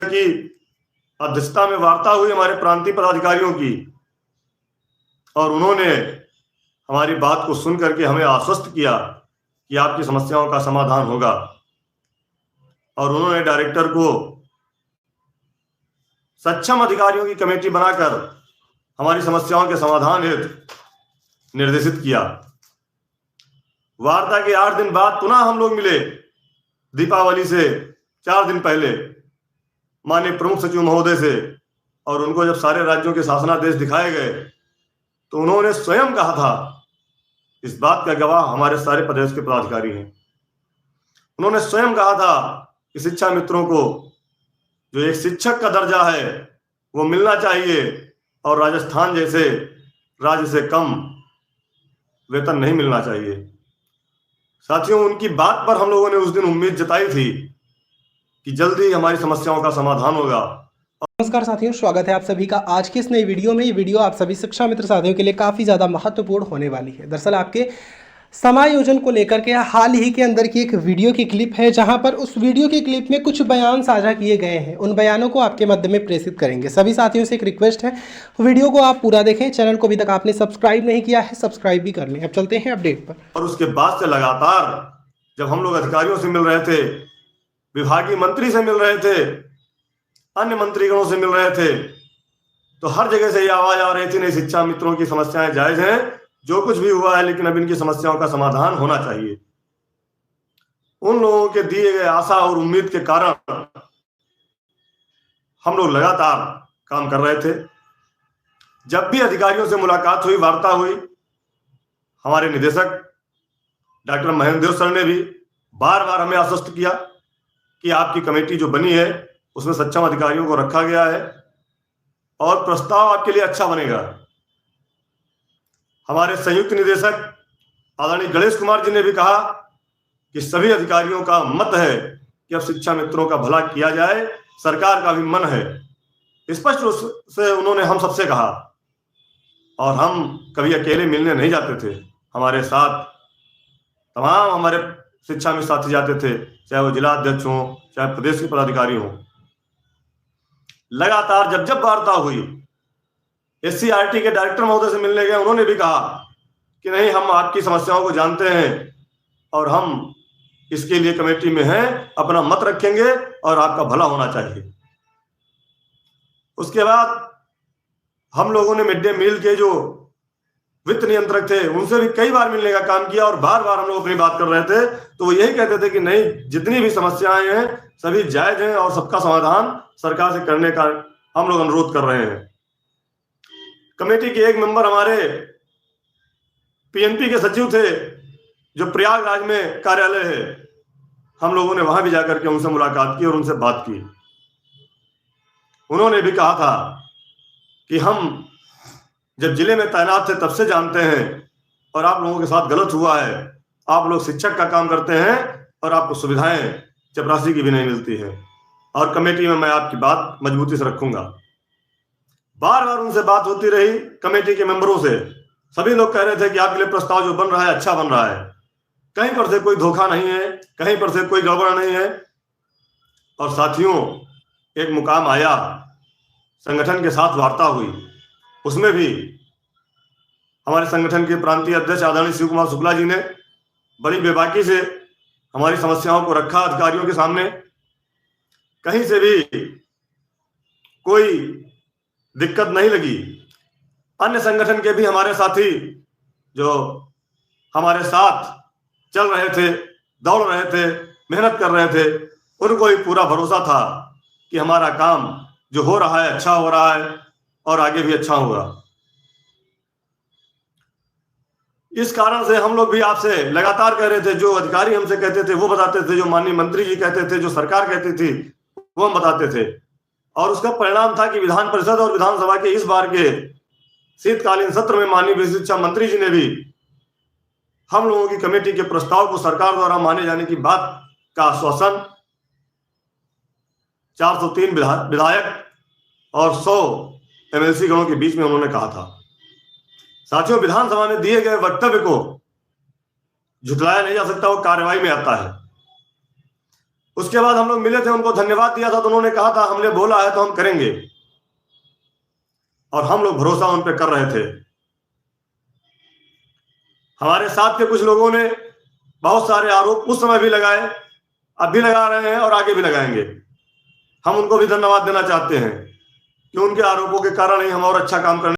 की अध्यक्षता में वार्ता हुई हमारे प्रांतीय पदाधिकारियों की, और उन्होंने हमारी बात को सुन करके हमें आश्वस्त किया कि आपकी समस्याओं का समाधान होगा। और उन्होंने डायरेक्टर को सक्षम अधिकारियों की कमेटी बनाकर हमारी समस्याओं के समाधान हेतु निर्देशित किया। वार्ता के 8 दिन बाद पुनः हम लोग मिले, दीपावली से 4 दिन पहले, माननीय प्रमुख सचिव महोदय से, और उनको जब सारे राज्यों के शासनादेश दिखाए गए तो उन्होंने स्वयं कहा था, इस बात का गवाह हमारे सारे प्रदेश के पदाधिकारी हैं, उन्होंने स्वयं कहा था कि शिक्षा मित्रों को जो एक शिक्षक का दर्जा है वो मिलना चाहिए और राजस्थान जैसे राज्य से कम वेतन नहीं मिलना चाहिए। साथियों, उनकी बात पर हम लोगों ने उस दिन उम्मीद जताई थी कि जल्दी हमारी समस्याओं का समाधान होगा। नमस्कार साथियों, स्वागत है आप सभी का आज की इस नई वीडियो में। ये वीडियो आप सभी शिक्षा मित्र साथियों के लिए काफ़ी ज़्यादा महत्वपूर्ण होने वाली है। दरअसल आपके समायोजन को लेकर के हाल ही के अंदर की एक वीडियो की क्लिप है, जहां पर उस वीडियो की क्लिप में कुछ बयान साझा किए गए हैं। उन बयानों को आपके मध्य में प्रेषित करेंगे। सभी साथियों से एक रिक्वेस्ट है, वीडियो को आप पूरा देखें। चैनल को अभी तक आपने सब्सक्राइब नहीं किया है, सब्सक्राइब भी कर लें। अब चलते हैं अपडेट पर। और उसके बाद से लगातार जब हम लोग अधिकारियों से मिल रहे थे, विभागीय मंत्री से मिल रहे थे, अन्य मंत्रीगणों से मिल रहे थे, तो हर जगह से ये आवाज आ रही थी, नहीं, शिक्षा मित्रों की समस्याएं जायज हैं, जो कुछ भी हुआ है, लेकिन अब इनकी समस्याओं का समाधान होना चाहिए। उन लोगों के दिए गए आशा और उम्मीद के कारण हम लोग लगातार काम कर रहे थे। जब भी अधिकारियों से मुलाकात हुई, वार्ता हुई, हमारे निदेशक डॉक्टर महेंद्र देव सर ने भी बार बार हमें आश्वस्त किया कि आपकी कमेटी जो बनी है उसमें सक्षम अधिकारियों को रखा गया है और प्रस्ताव आपके लिए अच्छा बनेगा। हमारे संयुक्त निदेशक आदरणीय गणेश कुमार जी ने भी कहा कि सभी अधिकारियों का मत है कि अब शिक्षा मित्रों का भला किया जाए, सरकार का भी मन है। स्पष्ट रूप से उन्होंने हम सबसे कहा, और हम कभी अकेले मिलने नहीं जाते थे, हमारे साथ तमाम हमारे शिक्षा में साथी जाते थे, चाहे वो जिला अध्यक्ष हो, चाहे प्रदेश के पदाधिकारी हो। लगातार जब जब वार्ता हुई, एससीईआरटी के डायरेक्टर महोदय से मिलने गए, उन्होंने भी कहा कि नहीं, हम आपकी समस्याओं को जानते हैं और हम इसके लिए कमेटी में हैं, अपना मत रखेंगे और आपका भला होना चाहिए। उसके बाद हम लोगों ने मिड डे मील के जो वित्त नियंत्रक थे उनसे भी कई बार मिलने का काम किया, और बार बार हम लोग अपनी बात कर रहे थे, तो वो यही कहते थे कि नहीं, जितनी भी समस्याएं हैं सभी जायज हैं और सबका समाधान सरकार से करने का हम लोग अनुरोध कर रहे हैं। कमेटी के एक मेंबर हमारे पीएनपी के सचिव थे, जो प्रयागराज में कार्यालय है, हम लोगों ने वहां भी जाकर के उनसे मुलाकात की और उनसे बात की। उन्होंने भी कहा था कि हम जब जिले में तैनात थे तब से जानते हैं, और आप लोगों के साथ गलत हुआ है। आप लोग शिक्षक का काम करते हैं और आपको सुविधाएं चपरासी की भी नहीं मिलती है, और कमेटी में मैं आपकी बात मजबूती से रखूंगा। बार बार उनसे बात होती रही कमेटी के मेंबरों से। सभी लोग कह रहे थे कि आपके लिए प्रस्ताव जो बन रहा है अच्छा बन रहा है, कहीं पर से कोई धोखा नहीं है, कहीं पर से कोई गड़बड़ नहीं है। और साथियों, एक मुकाम आया, संगठन के साथ वार्ता हुई, उसमें भी हमारे संगठन के प्रांतीय अध्यक्ष आदरणीय शिव कुमार शुक्ला जी ने बड़ी बेबाकी से हमारी समस्याओं को रखा अधिकारियों के सामने। कहीं से भी कोई दिक्कत नहीं लगी। अन्य संगठन के भी हमारे साथी जो हमारे साथ चल रहे थे, दौड़ रहे थे, मेहनत कर रहे थे, उनको भी पूरा भरोसा था कि हमारा काम जो हो रहा है अच्छा हो रहा है और आगे भी अच्छा होगा। इस कारण से हम लोग भी आपसे लगातार कह रहे थे, जो अधिकारी हमसे कहते थे वो बताते थे, जो माननीय मंत्री जी कहते थे, जो सरकार कहती थी वो हम बताते थे। और उसका परिणाम था कि विधान परिषद और विधानसभा के इस बार के शीतकालीन सत्र में माननीय शिक्षा मंत्री जी ने भी हम लोगों की कमेटी के प्रस्ताव को सरकार द्वारा माने जाने की बात का आश्वासन 403 विधायक और 100 एमएलसी गणों के बीच में उन्होंने कहा था। साथियों, विधानसभा में दिए गए वक्तव्य को झुठलाया नहीं जा सकता, वो कार्रवाई में आता है। उसके बाद हम लोग मिले थे, उनको धन्यवाद दिया था, तो उन्होंने कहा था हमने बोला है तो हम करेंगे, और हम लोग भरोसा उन पर कर रहे थे। हमारे साथ के कुछ लोगों ने बहुत सारे आरोप उस समय भी लगाए, अब भी लगा रहे हैं और आगे भी लगाएंगे। हम उनको भी धन्यवाद देना चाहते हैं कि उनके आरोपों के कारण ही हम और अच्छा काम करने